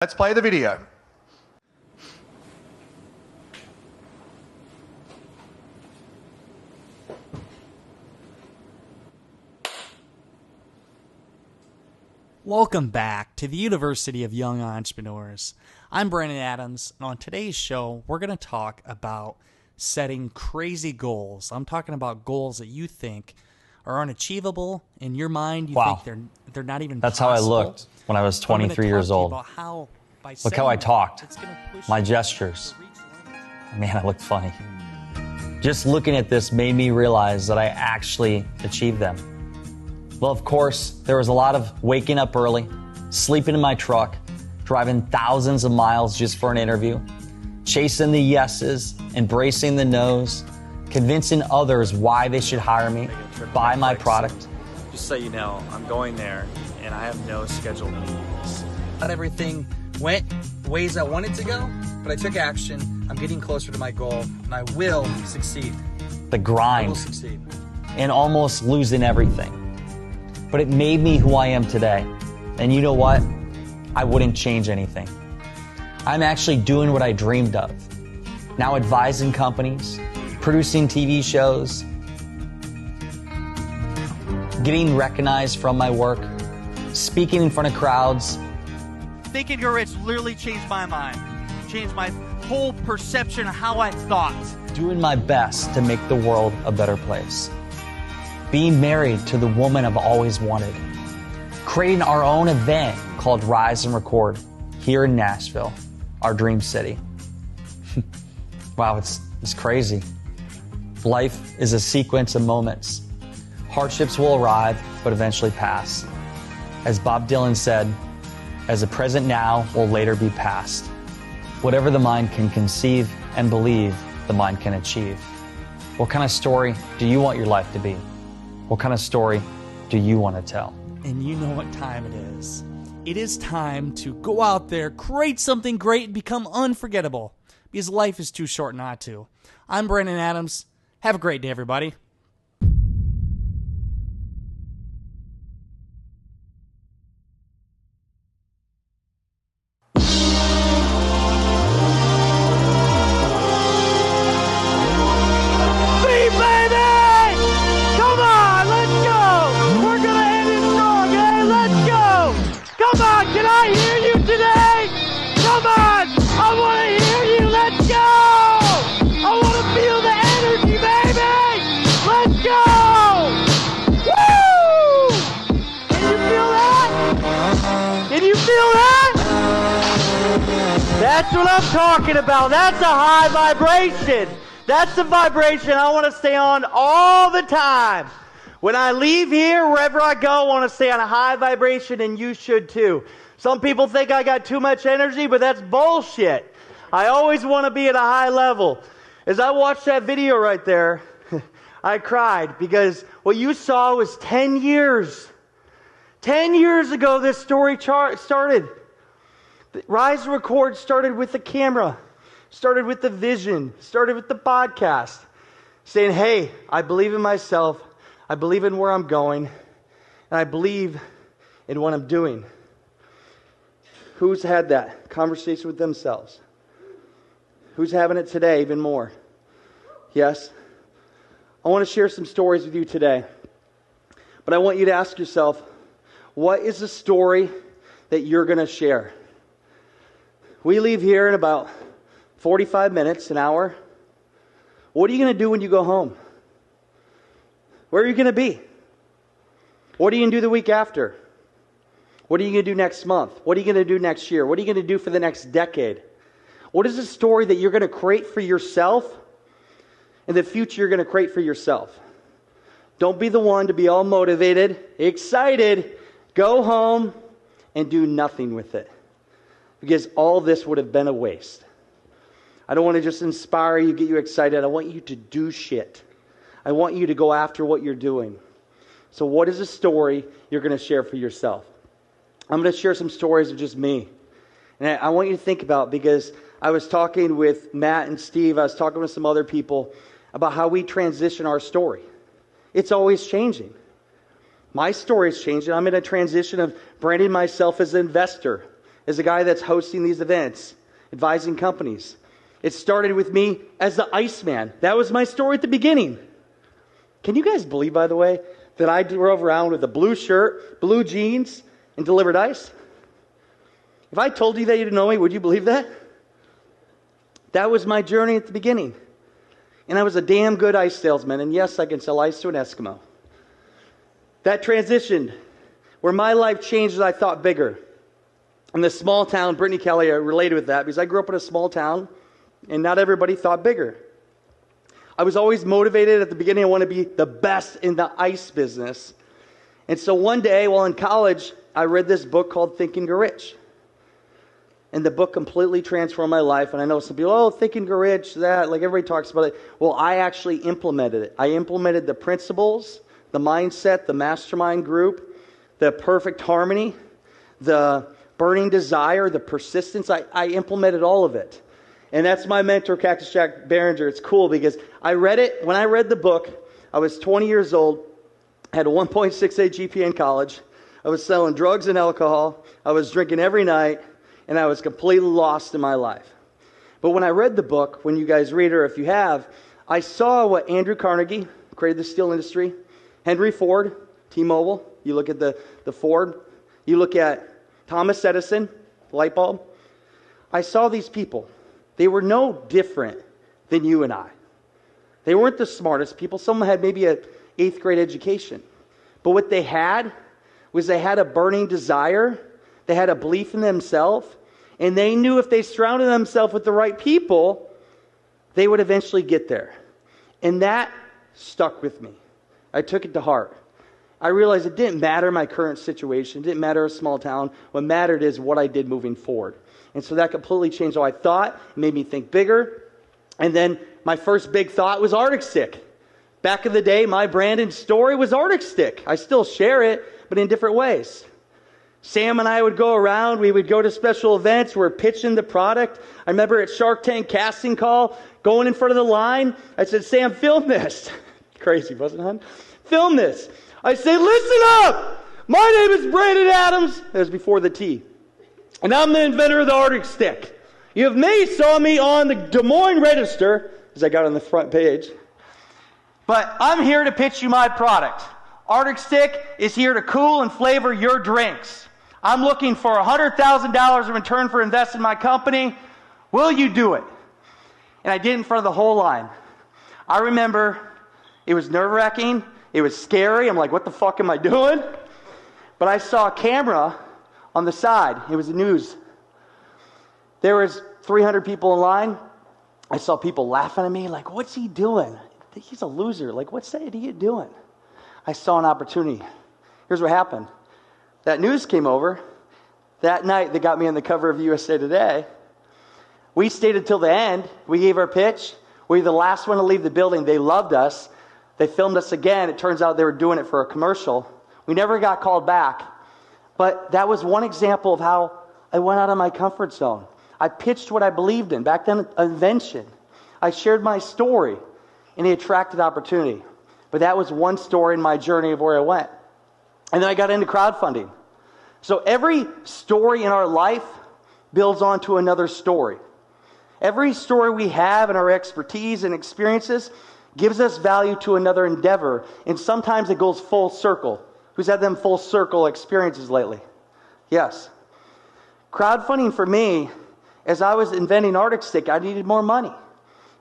Let's play the video. Welcome back to the University of Young Entrepreneurs. I'm Brandon Adams, and on today's show, we're going to talk about setting crazy goals. I'm talking about goals that you think are unachievable. In your mind, you think they're not even That's possible. how I looked when I was 23 years old. Look how I talked. My gestures. Man, I looked funny. Just looking at this made me realize that I actually achieved them. Well, of course, there was a lot of waking up early, sleeping in my truck, driving thousands of miles just for an interview, chasing the yeses, embracing the nos, convincing others why they should hire me, buy my product. Just so you know, I'm going there, and I have no scheduled meetings. Not everything went ways I wanted to go, but I took action. I'm getting closer to my goal, and I will succeed. The grind. I will succeed. And almost losing everything. But it made me who I am today. And you know what? I wouldn't change anything. I'm actually doing what I dreamed of. Now advising companies, producing TV shows, getting recognized from my work, speaking in front of crowds. Think and Grow Rich literally changed my mind, changed my whole perception of how I thought. Doing my best to make the world a better place. Being married to the woman I've always wanted. Creating our own event called Rise and Record here in Nashville, our dream city. Wow, it's crazy. Life is a sequence of moments. Hardships will arrive, but eventually pass. As Bob Dylan said, as a present now will later be past. Whatever the mind can conceive and believe, the mind can achieve. What kind of story do you want your life to be? What kind of story do you want to tell? And you know what time it is. It is time to go out there, create something great, and become unforgettable. Because life is too short not to. I'm Brandon Adams. Have a great day, everybody. Come on, can I hear you today? Come on, I want to hear you, let's go! I want to feel the energy, baby! Let's go! Woo! Can you feel that? Can you feel that? That's what I'm talking about. That's a high vibration. That's the vibration I want to stay on all the time. When I leave here, wherever I go, I want to stay on a high vibration, and you should too. Some people think I got too much energy, but that's bullshit. I always want to be at a high level. As I watched that video right there, I cried because what you saw was 10 years. 10 years ago, this story started. Rise and Record started with the camera, started with the vision, started with the podcast, saying, hey, I believe in myself. I believe in where I'm going, and I believe in what I'm doing. Who's had that conversation with themselves? Who's having it today even more? Yes? I want to share some stories with you today, but I want you to ask yourself, what is the story that you're going to share? We leave here in about 45 minutes, an hour. What are you going to do when you go home? Where are you going to be? What are you going to do the week after? What are you going to do next month? What are you going to do next year? What are you going to do for the next decade? What is the story that you're going to create for yourself in the future you're going to create for yourself? Don't be the one to be all motivated, excited, go home, and do nothing with it. Because all this would have been a waste. I don't want to just inspire you, get you excited. I want you to do shit. I want you to go after what you're doing. So what is a story you're going to share for yourself? I'm going to share some stories of just me. And I want you to think about, because I was talking with Matt and Steve, I was talking with some other people about how we transition our story. It's always changing. My story is changing. I'm in a transition of branding myself as an investor, as a guy that's hosting these events, advising companies. It started with me as the Iceman. That was my story at the beginning. Can you guys believe, by the way, that I drove around with a blue shirt, blue jeans, and delivered ice? If I told you that you didn't know me, would you believe that? That was my journey at the beginning. And I was a damn good ice salesman, and yes, I can sell ice to an Eskimo. That transitioned, where my life changed as I thought bigger. In the small town, Brittany Kelly, I related with that because I grew up in a small town, and not everybody thought bigger. I was always motivated at the beginning. I want to be the best in the ice business. And so one day, while in college, I read this book called Think and Grow Rich. And the book completely transformed my life. And I know some people, oh, Think and Grow Rich, that, like everybody talks about it. Well, I actually implemented it. I implemented the principles, the mindset, the mastermind group, the perfect harmony, the burning desire, the persistence. I implemented all of it. And that's my mentor, Cactus Jack Barringer. It's cool because I read it. When I read the book, I was 20 years old, had a 1.68 GPA in college. I was selling drugs and alcohol. I was drinking every night, and I was completely lost in my life. But when I read the book, when you guys read it, or if you have, I saw what Andrew Carnegie created the steel industry, Henry Ford, T-Mobile. You look at the Ford. You look at Thomas Edison, light bulb. I saw these people. They were no different than you and I. They weren't the smartest people. Some had maybe an 8th grade education. But what they had was they had a burning desire. They had a belief in themselves. And they knew if they surrounded themselves with the right people, they would eventually get there. And that stuck with me. I took it to heart. I realized it didn't matter my current situation. It didn't matter a small town. What mattered is what I did moving forward. And so that completely changed how I thought. It made me think bigger. And then my first big thought was Arctic Stick. Back in the day, my brand and story was Arctic Stick. I still share it, but in different ways. Sam and I would go around. We would go to special events. We're pitching the product. I remember at Shark Tank casting call, going in front of the line. I said, Sam, film this. Crazy, wasn't it, hon? Film this. I say, listen up. My name is Brandon Adams. That was before the T. And I'm the inventor of the Arctic Stick. You may saw me on the Des Moines Register, as I got on the front page. But I'm here to pitch you my product. Arctic Stick is here to cool and flavor your drinks. I'm looking for $100,000 in return for investing in my company. Will you do it? And I did it in front of the whole line. I remember it was nerve-wracking. It was scary. I'm like, what the fuck am I doing? But I saw a camera on the side. It was the news. There was 300 people in line. I saw people laughing at me like, what's he doing? He's a loser. Like, what's that idiot doing? I saw an opportunity. Here's what happened. That news came over. That night, they got me on the cover of USA Today. We stayed until the end. We gave our pitch. We were the last one to leave the building. They loved us. They filmed us again. It turns out they were doing it for a commercial. We never got called back. But that was one example of how I went out of my comfort zone. I pitched what I believed in. Back then, invention. I shared my story, and it attracted opportunity. But that was one story in my journey of where I went. And then I got into crowdfunding. So every story in our life builds onto another story. Every story we have and our expertise and experiences gives us value to another endeavor. And sometimes it goes full circle. Who's had them full circle experiences lately? Yes. Crowdfunding for me, as I was inventing Arctic Stick, I needed more money.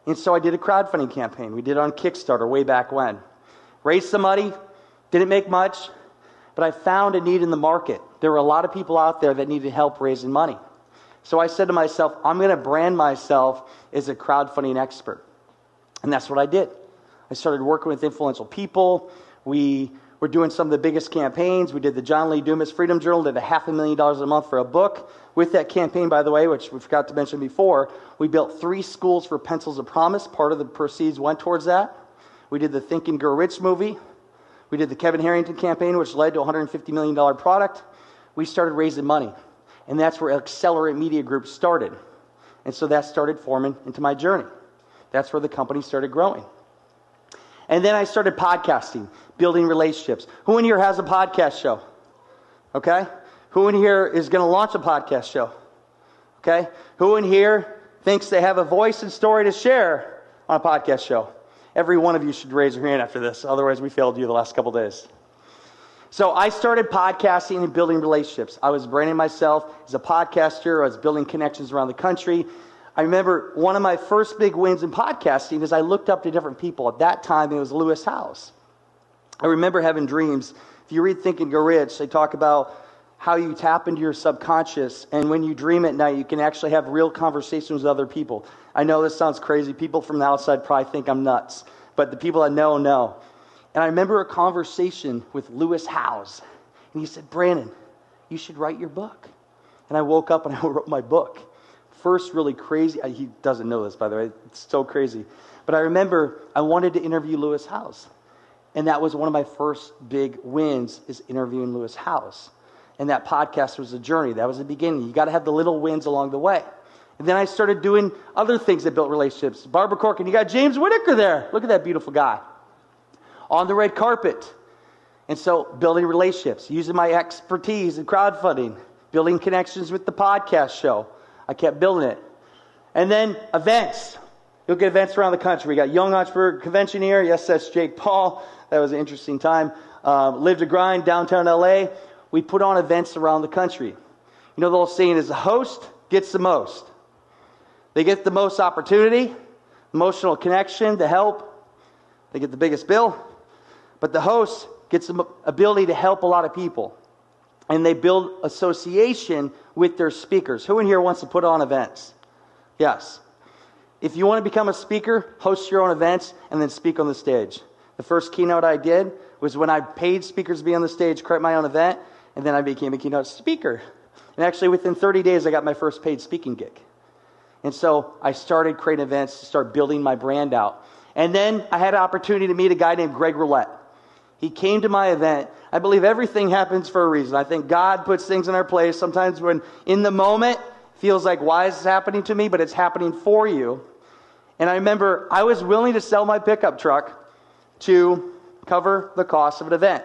And so I did a crowdfunding campaign. We did it on Kickstarter way back when. Raised some money, didn't make much, but I found a need in the market. There were a lot of people out there that needed help raising money. So I said to myself, I'm going to brand myself as a crowdfunding expert. And that's what I did. I started working with influential people. We were doing some of the biggest campaigns. We did the John Lee Dumas Freedom Journal, did $500,000 a month for a book. With that campaign, by the way, which we forgot to mention before, we built 3 schools for Pencils of Promise. Part of the proceeds went towards that. We did the Think and Grow Rich movie. We did the Kevin Harrington campaign, which led to a $150 million product. We started raising money. And that's where Accelerate Media Group started. And so that started forming into my journey. That's where the company started growing. And then I started podcasting, building relationships. Who in here has a podcast show? Okay? Who in here is going to launch a podcast show? Okay. Who in here thinks they have a voice and story to share on a podcast show? Every one of you should raise your hand after this. Otherwise, we failed you the last couple days. So I started podcasting and building relationships. I was branding myself as a podcaster. I was building connections around the country. I remember one of my first big wins in podcasting is I looked up to different people. At that time, it was Lewis Howes. I remember having dreams. If you read Think and Go Rich, they talk about how you tap into your subconscious, and when you dream at night, you can actually have real conversations with other people. I know this sounds crazy. People from the outside probably think I'm nuts, but the people I know. And I remember a conversation with Lewis Howes, and he said, Brandon, you should write your book. And I woke up and I wrote my book. First, really crazy. He doesn't know this, by the way. It's so crazy. But I remember I wanted to interview Lewis Howes. And that was one of my first big wins, is interviewing Lewis Howes. And that podcast was a journey. That was the beginning. You got to have the little wins along the way. And then I started doing other things that built relationships. Barbara Corcoran, you got James Whitaker there. Look at that beautiful guy. On the red carpet. And so building relationships, using my expertise in crowdfunding, building connections with the podcast show. I kept building it. And then events. Look at events around the country. We got Young Entrepreneur Convention here. Yes, that's Jake Paul. That was an interesting time. Live to Grind, downtown LA. We put on events around the country. You know the old saying is the host gets the most. They get the most opportunity, emotional connection, the help. They get the biggest bill. But the host gets the ability to help a lot of people. And they build association with their speakers. Who in here wants to put on events? Yes. If you want to become a speaker, host your own events and then speak on the stage. The first keynote I did was when I paid speakers to be on the stage, create my own event, and then I became a keynote speaker. And actually within 30 days, I got my first paid speaking gig. And so I started creating events to start building my brand out. And then I had an opportunity to meet a guy named Greg Roulette. He came to my event. I believe everything happens for a reason. I think God puts things in our place. Sometimes when in the moment, it feels like, why is this happening to me? But it's happening for you. And I remember I was willing to sell my pickup truck to cover the cost of an event.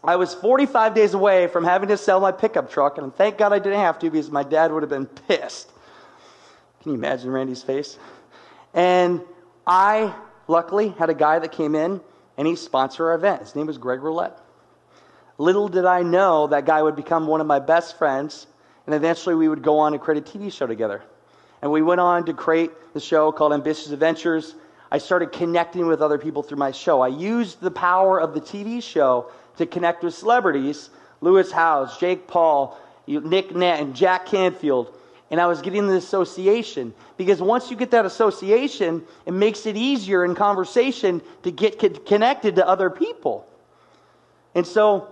I was 45 days away from having to sell my pickup truck, and thank God I didn't have to because my dad would have been pissed. Can you imagine Randy's face? And I, luckily, had a guy that came in, and he sponsored our event. His name was Greg Roulette. Little did I know that guy would become one of my best friends, and eventually we would go on and create a TV show together. And we went on to create the show called Ambitious Adventures. I started connecting with other people through my show. I used the power of the TV show to connect with celebrities, Lewis Howes, Jake Paul, Nick Nett, and Jack Canfield. And I was getting the association. Because once you get that association, it makes it easier in conversation to get connected to other people. And so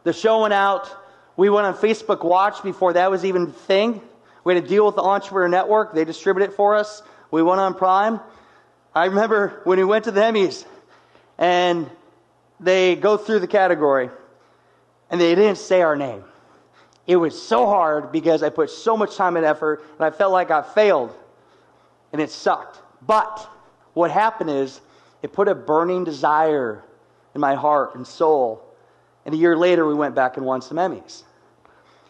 the show went out. We went on Facebook Watch before that was even a thing. We had to deal with the Entrepreneur Network. They distributed it for us. We went on Prime. I remember when we went to the Emmys and they go through the category and they didn't say our name. It was so hard because I put so much time and effort and I felt like I failed and it sucked. But what happened is it put a burning desire in my heart and soul. And a year later we went back and won some Emmys.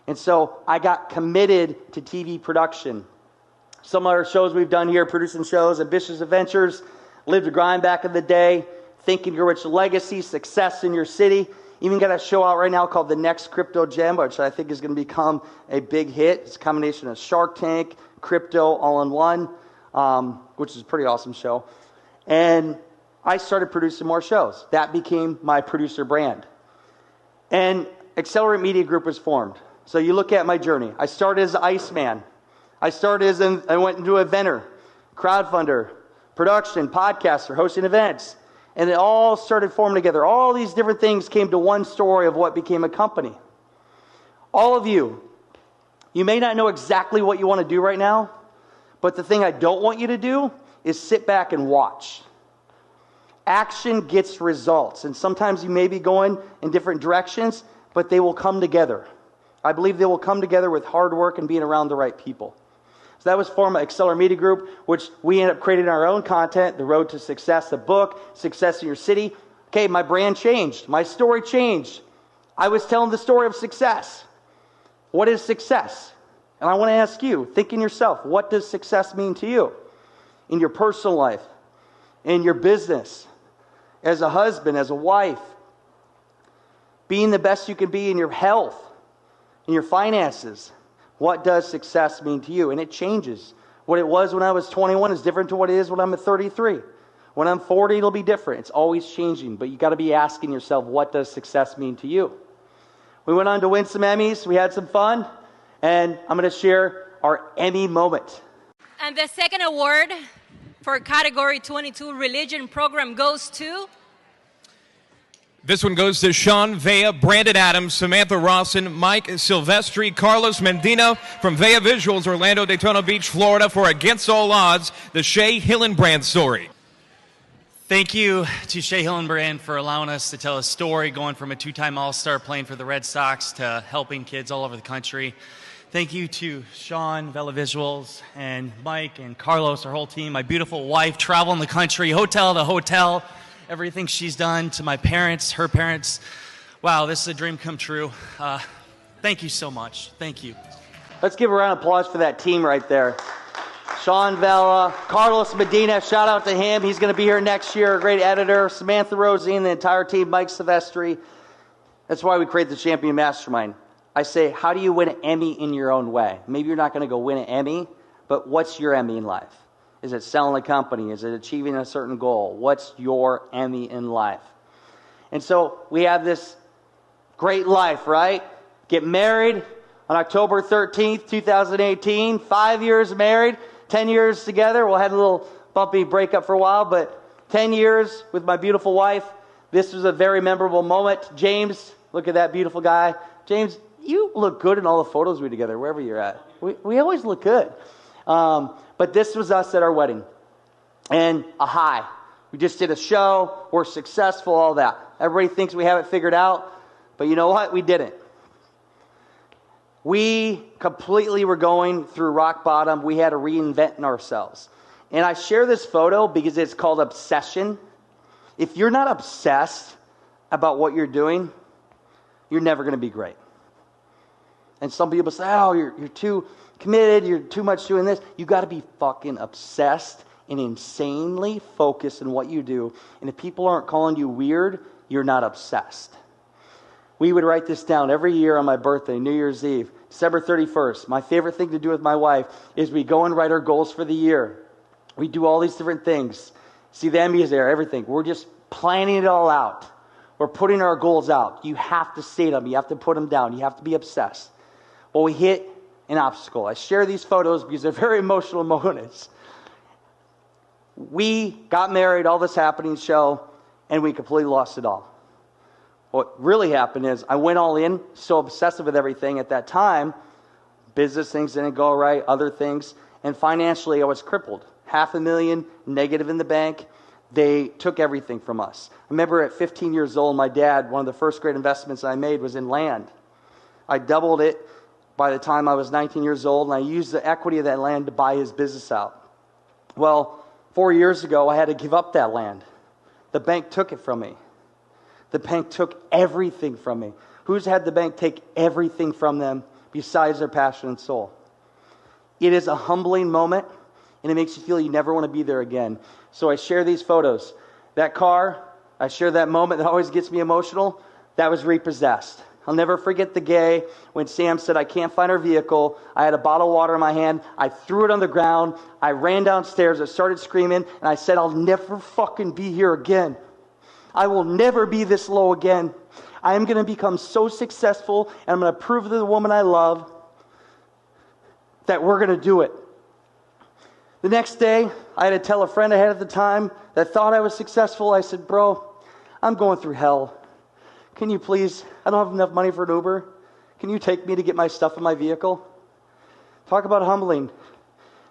And so I got committed to TV production. Some of our shows we've done here, producing shows, Ambitious Adventures, Live to Grind back in the day, Think and Grow Rich Legacy, Success in Your City. Even got a show out right now called The Next Crypto Gem, which I think is going to become a big hit. It's a combination of Shark Tank, crypto, all in one, which is a pretty awesome show. And I started producing more shows. That became my producer brand. And Accelerate Media Group was formed. So you look at my journey. I started as Iceman. I went into eventer, crowdfunder, production, podcaster, hosting events. And it all started forming together. All these different things came to one story of what became a company. All of you, you may not know exactly what you want to do right now, but the thing I don't want you to do is sit back and watch. Action gets results. And sometimes you may be going in different directions, but they will come together. I believe they will come together with hard work and being around the right people. So that was formed by Accelerate Media Group, which we ended up creating our own content, The Road to Success, the book, Success in Your City. Okay, my brand changed. My story changed. I was telling the story of success. What is success? And I want to ask you, think in yourself, what does success mean to you? In your personal life, in your business, as a husband, as a wife, being the best you can be in your health, in your finances. What does success mean to you? And it changes. What it was when I was 21 is different to what it is when I'm at 33. When I'm 40, it'll be different. It's always changing. But you got to be asking yourself, what does success mean to you? We went on to win some Emmys. We had some fun. And I'm going to share our Emmy moment. And the second award for Category 22 Religion Program goes to... This one goes to Sean Vea, Brandon Adams, Samantha Rawson, Mike Silvestri, Carlos Mendina from Vea Visuals, Orlando, Daytona Beach, Florida, for Against All Odds, the Shea Hillenbrand story. Thank you to Shea Hillenbrand for allowing us to tell a story, going from a two-time All-Star playing for the Red Sox to helping kids all over the country. Thank you to Sean, Vela Visuals, and Mike and Carlos, our whole team, my beautiful wife, traveling the country, hotel to hotel, everything she's done, to my parents, her parents. Wow, this is a dream come true. Thank you so much. Thank you. Let's give a round of applause for that team right there. Sean Vela, Carlos Medina, shout out to him. He's going to be here next year, a great editor. Samantha Rosine, the entire team, Mike Silvestri. That's why we create the Champion Mastermind. I say, how do you win an Emmy in your own way? Maybe you're not going to go win an Emmy, but what's your Emmy in life? Is it selling a company? Is it achieving a certain goal? What's your Emmy in life? And so we have this great life, right? Get married on October 13th, 2018. 5 years married, 10 years together. We'll have a little bumpy breakup for a while, but 10 years with my beautiful wife. This was a very memorable moment. James, look at that beautiful guy. James, you look good in all the photos we together, wherever you're at. We always look good. But this was us at our wedding. And a high. We just did a show. We're successful, all that. Everybody thinks we have it figured out. But you know what? We didn't. We completely were going through rock bottom. We had to reinvent ourselves. And I share this photo because it's called obsession. If you're not obsessed about what you're doing, you're never going to be great. And some people say, oh, you're too committed, you're too much doing this. You got to be fucking obsessed and insanely focused on what you do. And if people aren't calling you weird, you're not obsessed. We would write this down every year on my birthday, New Year's Eve, December 31st. My favorite thing to do with my wife is we go and write our goals for the year. We do all these different things. See, the Emmy is there, everything. We're just planning it all out. We're putting our goals out. You have to state them. You have to put them down. You have to be obsessed. Well, we hit an obstacle. I share these photos because they're very emotional moments. We got married, all this happening show, and we completely lost it all. What really happened is I went all in, so obsessive with everything at that time. Business things didn't go right, other things. And financially, I was crippled. $500,000 negative in the bank. They took everything from us. I remember at 15 years old, my dad, one of the first great investments I made was in land. I doubled it by the time I was 19 years old, and I used the equity of that land to buy his business out. Well, 4 years ago, I had to give up that land. The bank took it from me. The bank took everything from me. Who's had the bank take everything from them besides their passion and soul? It is a humbling moment, and it makes you feel you never want to be there again. So I share these photos. That car, I share that moment that always gets me emotional. That was repossessed. I'll never forget the day when Sam said, I can't find our vehicle. I had a bottle of water in my hand. I threw it on the ground. I ran downstairs. I started screaming, and I said, I'll never fucking be here again. I will never be this low again. I am going to become so successful, and I'm going to prove to the woman I love that we're going to do it. The next day, I had to tell a friend I had at the time that thought I was successful. I said, bro, I'm going through hell. Can you please, I don't have enough money for an Uber. Can you take me to get my stuff in my vehicle? Talk about humbling.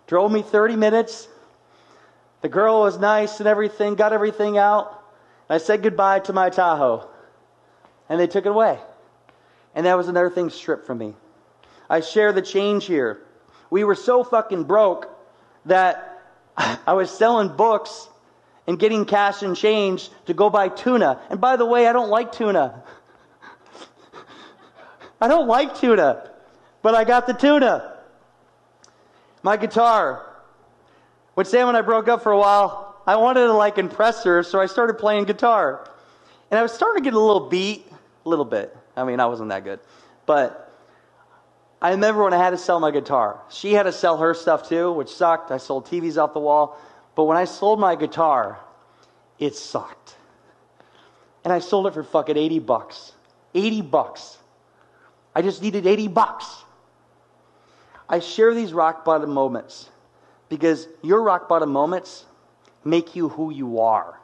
Drove me 30 minutes. The girl was nice and everything, got everything out. I said goodbye to my Tahoe. And they took it away. And that was another thing stripped from me. I share the change here. We were so fucking broke that I was selling books and getting cash and change to go buy tuna. And by the way, I don't like tuna. I don't like tuna. But I got the tuna. My guitar. When Sam and I broke up for a while, I wanted to like impress her, so I started playing guitar. And I was starting to get a little beat, a little bit. I mean, I wasn't that good. But I remember when I had to sell my guitar. She had to sell her stuff too, which sucked. I sold TVs off the wall. But when I sold my guitar, it sucked. And I sold it for fucking $80. $80. I just needed $80. I share these rock bottom moments because your rock bottom moments make you who you are.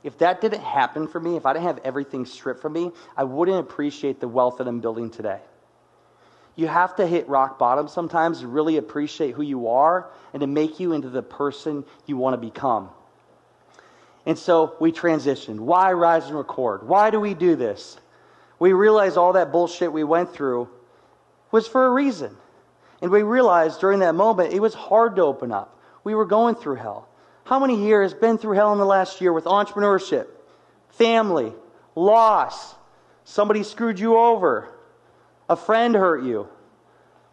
If that didn't happen for me, if I didn't have everything stripped from me, I wouldn't appreciate the wealth that I'm building today. You have to hit rock bottom sometimes to really appreciate who you are and to make you into the person you want to become. And so we transitioned. Why Rise and Record? Why do we do this? We realized all that bullshit we went through was for a reason. And we realized during that moment it was hard to open up. We were going through hell. How many here has been through hell in the last year with entrepreneurship, family, loss, somebody screwed you over, a friend hurt you?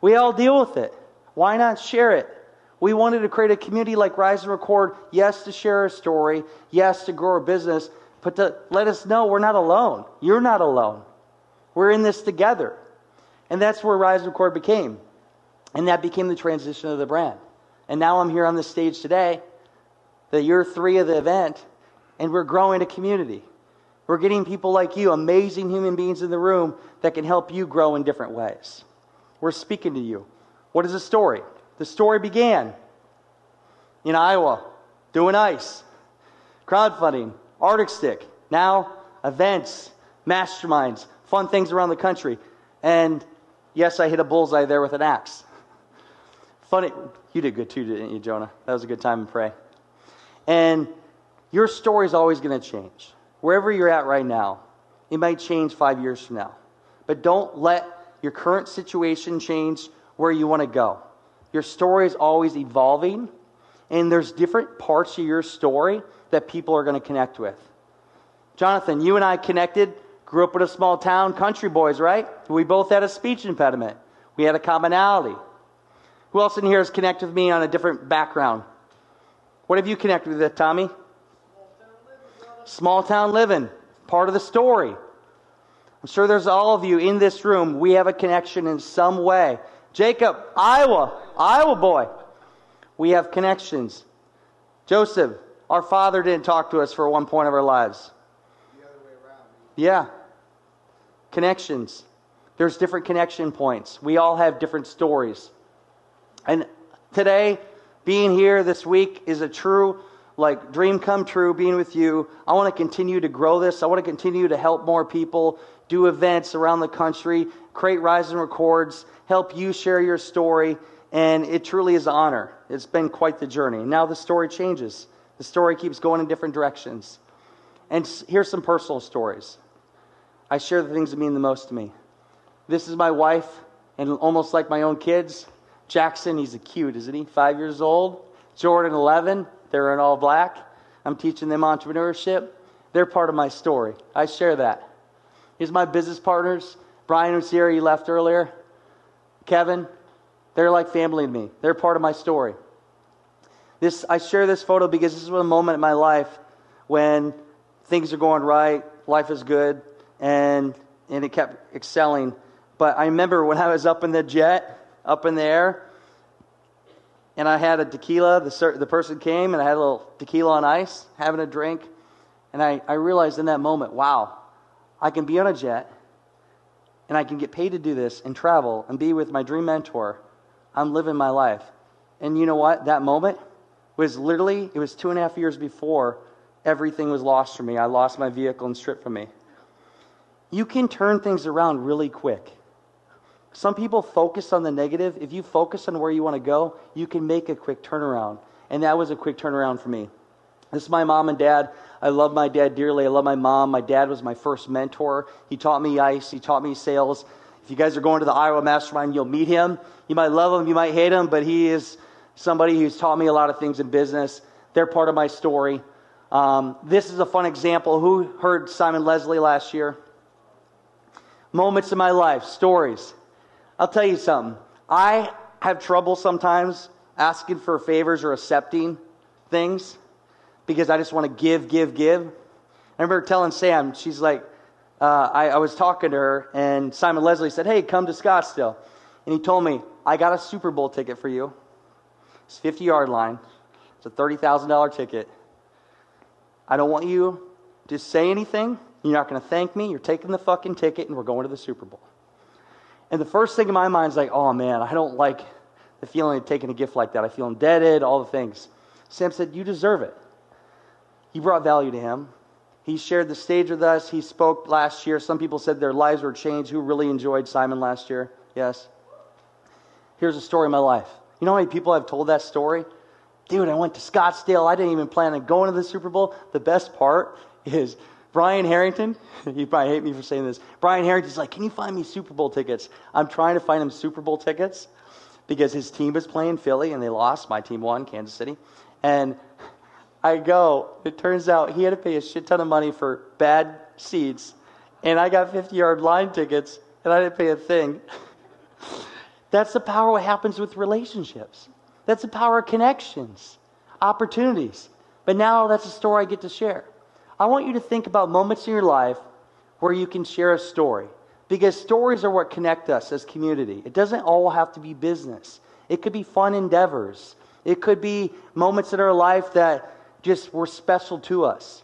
We all deal with it. Why not share it? We wanted to create a community like Rise and Record, yes, to share our story, yes, to grow our business, but to let us know we're not alone. You're not alone. We're in this together. And that's where Rise and Record became. And that became the transition of the brand. And now I'm here on this stage today, the year 3 of the event, and we're growing a community. We're getting people like you, amazing human beings in the room that can help you grow in different ways. We're speaking to you. What is the story? The story began in Iowa, doing ice, crowdfunding, Arctic Stick, now events, masterminds, fun things around the country. And yes, I hit a bullseye there with an axe. Funny, you did good too, didn't you, Jonah? That was a good time to pray. And your story is always going to change. Wherever you're at right now, it might change 5 years from now. But don't let your current situation change where you want to go. Your story is always evolving, and there's different parts of your story that people are going to connect with. Jonathan, you and I connected, grew up in a small town, country boys, right? We both had a speech impediment. We had a commonality. Who else in here has connected with me on a different background? What have you connected with, Tommy? Small town living, part of the story. I'm sure there's all of you in this room. We have a connection in some way. Jacob, Iowa boy. We have connections. Joseph, our father didn't talk to us for one point of our lives. The other way around. Yeah. Connections. There's different connection points. We all have different stories. And today, being here this week is a true dream come true, being with you. I want to continue to grow this. I want to continue to help more people, do events around the country, create Rise and Records, help you share your story, and it truly is an honor. It's been quite the journey. Now the story changes. The story keeps going in different directions. And here's some personal stories. I share the things that mean the most to me. This is my wife, and almost like my own kids. Jackson, he's a cute, isn't he? 5 years old. Jordan, 11. They're in all black. I'm teaching them entrepreneurship. They're part of my story. I share that. Here's my business partners. Brian was here. He left earlier. Kevin. They're like family to me. They're part of my story. I share this photo because this is a moment in my life when things are going right, life is good, and it kept excelling. But I remember when I was up in the jet, up in the air, and I had a tequila. The person came, and I had a little tequila on ice, having a drink. And I realized in that moment, wow, I can be on a jet, and I can get paid to do this and travel and be with my dream mentor. I'm living my life. And you know what? That moment was literally, it was 2.5 years before everything was lost from me. I lost my vehicle and stripped from me. You can turn things around really quick. Some people focus on the negative. If you focus on where you want to go, you can make a quick turnaround. And that was a quick turnaround for me. This is my mom and dad. I love my dad dearly. I love my mom. My dad was my first mentor. He taught me ice. He taught me sales. If you guys are going to the Iowa Mastermind, you'll meet him. You might love him. You might hate him. But he is somebody who's taught me a lot of things in business. They're part of my story. This is a fun example. Who heard Simon Leslie last year? Moments in my life, stories. I'll tell you something. I have trouble sometimes asking for favors or accepting things because I just want to give. I remember telling Sam, she's like, I was talking to her, and Simon Leslie said, hey, come to Scottsdale. And he told me, I got a Super Bowl ticket for you. It's 50-yard line. It's a $30,000 ticket. I don't want you to say anything. You're not going to thank me. You're taking the fucking ticket, and we're going to the Super Bowl. And the first thing in my mind is like, oh, man, I don't like the feeling of taking a gift like that. I feel indebted, all the things. Sam said, you deserve it. You brought value to him. He shared the stage with us. He spoke last year. Some people said their lives were changed. Who really enjoyed Simon last year? Yes. Here's a story of my life. You know how many people I've told that story? Dude, I went to Scottsdale. I didn't even plan on going to the Super Bowl. The best part is Brian Harrington. You probably hate me for saying this. Brian Harrington's like, can you find me Super Bowl tickets? I'm trying to find him Super Bowl tickets because his team was playing Philly and they lost. My team won, Kansas City. And I go, it turns out he had to pay a shit ton of money for bad seats, and I got 50-yard line tickets, and I didn't pay a thing. That's the power of what happens with relationships. That's the power of connections, opportunities. But now that's a story I get to share. I want you to think about moments in your life where you can share a story, because stories are what connect us as community. It doesn't all have to be business. It could be fun endeavors. It could be moments in our life that just were special to us.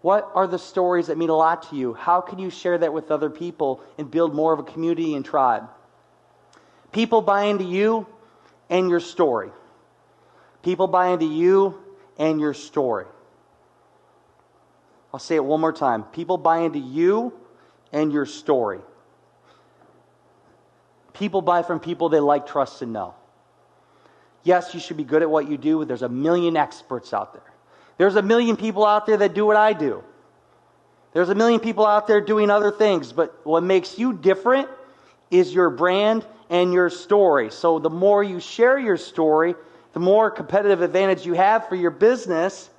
What are the stories that mean a lot to you? How can you share that with other people and build more of a community and tribe? People buy into you and your story. People buy into you and your story. I'll say it one more time. People buy into you and your story. People buy from people they like, trust, and know. Yes, you should be good at what you do, but there's a million experts out there. There's a million people out there that do what I do. There's a million people out there doing other things, but what makes you different is your brand and your story. So the more you share your story, the more competitive advantage you have for your business,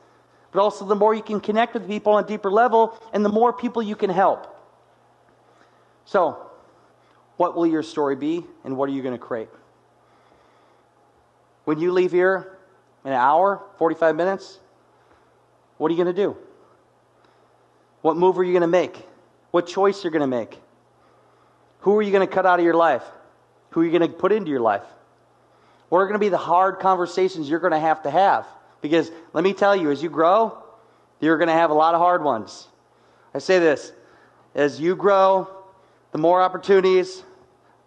but also the more you can connect with people on a deeper level, and the more people you can help. So, what will your story be, and what are you going to create? When you leave here in an hour, 45 minutes, what are you going to do? What move are you going to make? What choice you're going to make? Who are you going to cut out of your life? Who are you going to put into your life? What are going to be the hard conversations you're going to have? Because let me tell you, as you grow, you're going to have a lot of hard ones. I say this, as you grow, the more opportunities,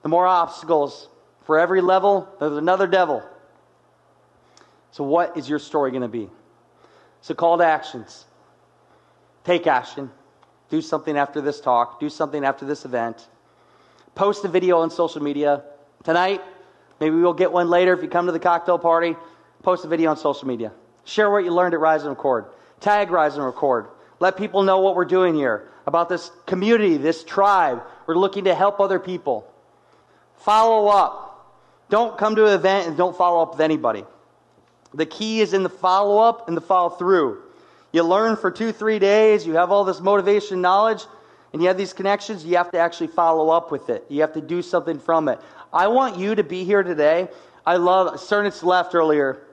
the more obstacles. For every level, there's another devil. So what is your story going to be? So call to actions. Take action. Do something after this talk. Do something after this event. Post a video on social media. Tonight, maybe we'll get one later if you come to the cocktail party. Post a video on social media. Share what you learned at Rise and Record. Tag Rise and Record. Let people know what we're doing here. About this community, this tribe. We're looking to help other people. Follow up. Don't come to an event and don't follow up with anybody. The key is in the follow-up and the follow-through. You learn for 2-3 days, you have all this motivation knowledge, and you have these connections, you have to actually follow up with it. You have to do something from it. I want you to be here today. I love, Cernitz left earlier.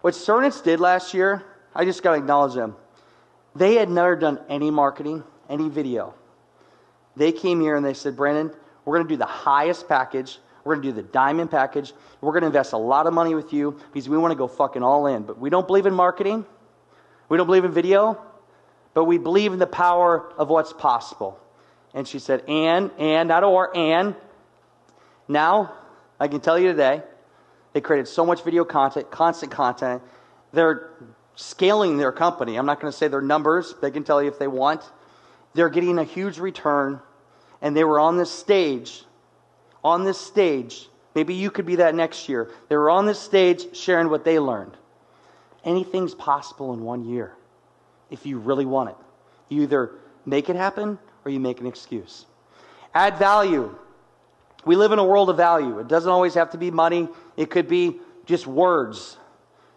What Cernitz did last year, I just got to acknowledge them. They had never done any marketing, any video. They came here and they said, Brandon, we're going to do the highest package. We're going to do the diamond package. We're going to invest a lot of money with you because we want to go fucking all in. But we don't believe in marketing. We don't believe in video. But we believe in the power of what's possible. And she said, and, not or, and. Now, I can tell you today, they created so much video content, constant content. They're scaling their company. I'm not going to say their numbers. They can tell you if they want. They're getting a huge return. And they were on this stage, maybe you could be that next year. They were on this stage sharing what they learned. Anything's possible in 1 year if you really want it. You either make it happen or you make an excuse. Add value. We live in a world of value. It doesn't always have to be money. It could be just words.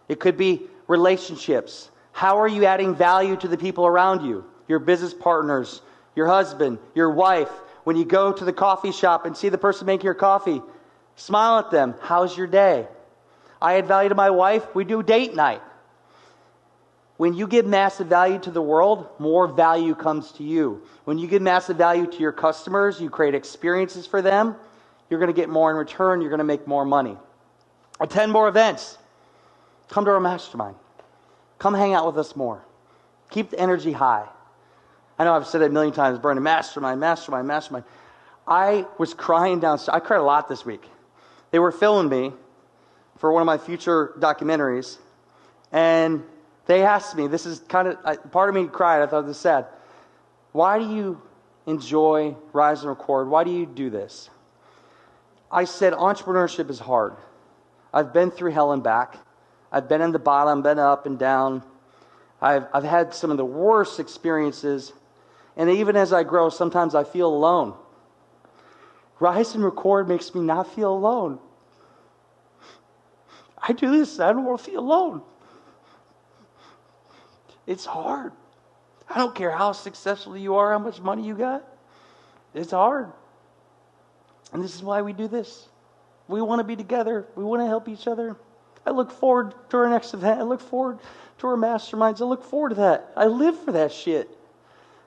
It could be relationships. How are you adding value to the people around you? Your business partners, your husband, your wife. When you go to the coffee shop and see the person making your coffee, Smile at them. How's your day? I add value to my wife. We do date night. When you give massive value to the world, more value comes to you. When you give massive value to your customers, you create experiences for them, you're going to get more in return, you're going to make more money. Attend more events. Come to our mastermind. Come hang out with us more. Keep the energy high. I know I've said it a million times, Brandon, mastermind, mastermind, mastermind. I was crying downstairs. I cried a lot this week. They were filming me for one of my future documentaries, and they asked me, this is kind of, part of me cried, I thought this was sad. Why do you enjoy Rise and Record? Why do you do this? I said, entrepreneurship is hard. I've been through hell and back. I've been in the bottom, been up and down. I've had some of the worst experiences. And even as I grow, sometimes I feel alone. Rise and Record makes me not feel alone. I do this, I don't want to feel alone. It's hard. I don't care how successful you are, how much money you got. It's hard. And this is why we do this. We want to be together. We want to help each other. I look forward to our next event. I look forward to our masterminds. I look forward to that. I live for that shit.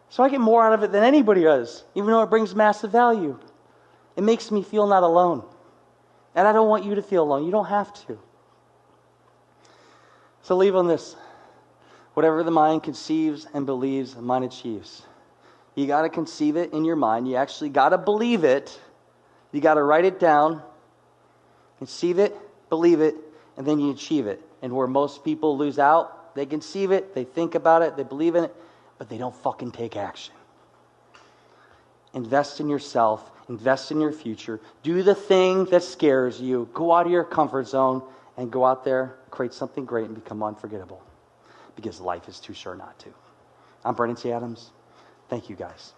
So I get more out of it than anybody does, even though it brings massive value. It makes me feel not alone. And I don't want you to feel alone. You don't have to. So leave on this. Whatever the mind conceives and believes, the mind achieves. You got to conceive it in your mind. You actually got to believe it. You got to write it down, conceive it, believe it, and then you achieve it. And where most people lose out, they conceive it, they think about it, they believe in it, but they don't fucking take action. Invest in yourself. Invest in your future. Do the thing that scares you. Go out of your comfort zone and go out there, create something great, and become unforgettable. Because life is too short not to. I'm Brendan T. Adams. Thank you, guys.